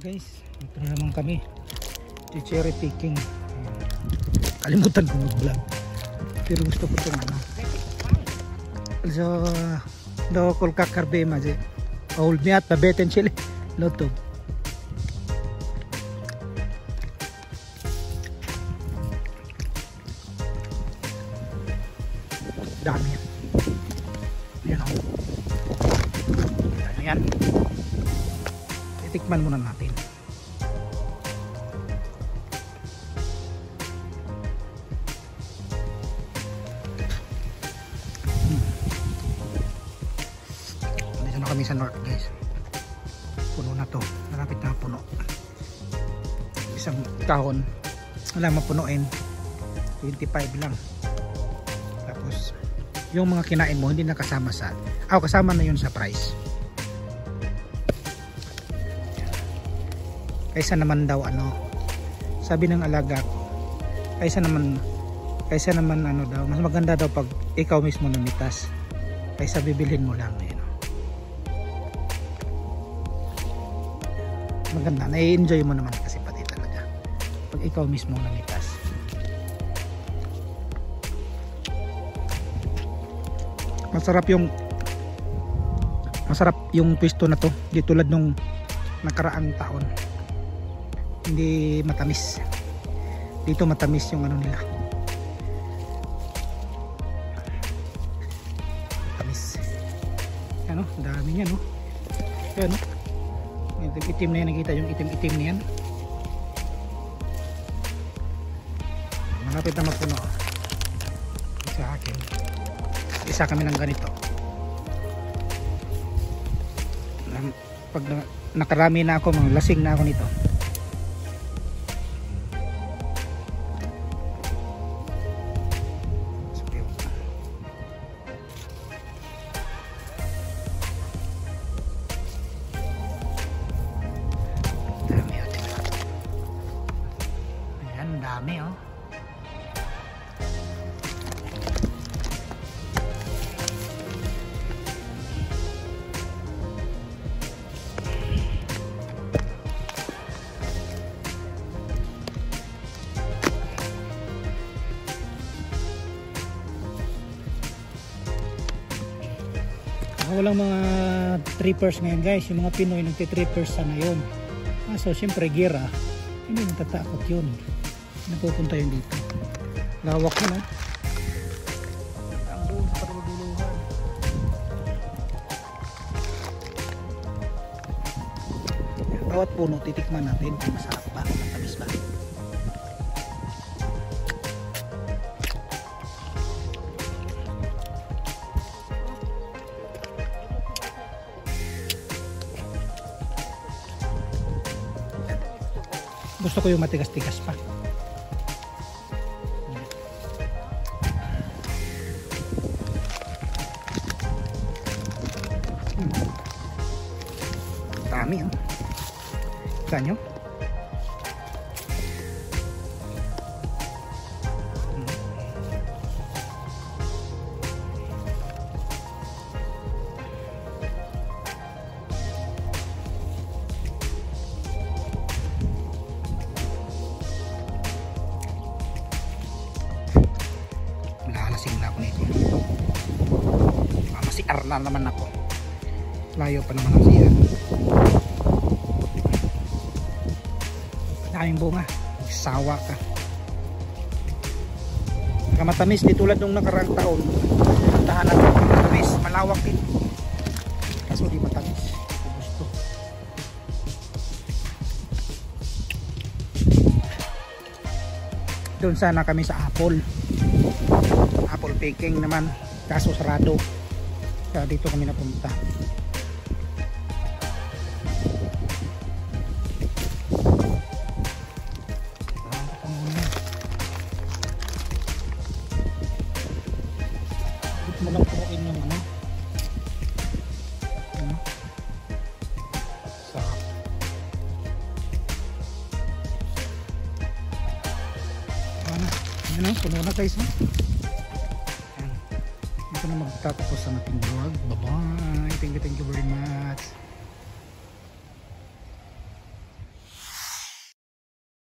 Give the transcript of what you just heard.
Guys, ito na naman kami, cherry picking. Kalimutan ko mag-vlog pero gusto ko itong ano, so daw kol kakarbe maje hold me at pabeten chili lotog dami yan o, yan titikman muna natin. Kami sa north guys, puno na to, malapit na puno, isang kahon wala mapunuin, 25 lang. Tapos yung mga kinain mo hindi na kasama sa kasama na yun sa price. Kaysa naman daw ano, sabi ng alaga ko, kaysa naman ano daw, mas maganda daw pag ikaw mismo namitas kaysa bibilhin mo lang. Maganda, na-enjoy mo naman kasi pati talaga pag ikaw mismo namitas. Masarap yung pwesto na to, di tulad nung nakaraang taon, hindi matamis. Dito matamis yung ano nila, matamis. Ano, dami niya no, yan no, itim na yan, nakita yung itim na yan, malapit na magpuno. Sa akin isa kami ng ganito, pag nakarami na ako, lasing na ako nito. Dami oh. Walang mga trippers ngayon guys, yung mga Pinoy nagti-trippers sana yun. So syempre gira, hindi natatakot yun, napupunta yun dito. Lawak yun ang buong sa parululuhan. Bawat puno titikman natin kung masarap ba, matamis ba. Gusto ko yung matigas-tigas pa. Dami oh. Saan nyo? Lalasing na ako nito. Masiar na naman ako. Layo pa naman ang siya. Daming bunga, sawa ka. Matamis di tulad nung nakaraang taon. Tahanan ko matamis, malawak din. Kaso di matamis. Gusto. Doon sana kami sa apple picking naman, kaso sarado. Kaya dito kami napunta. Mo lang puruin yung ano. Sarap. Ano, puno na guys. Ito na magtatapos ang ating vlog. Bye bye. Thank you very much.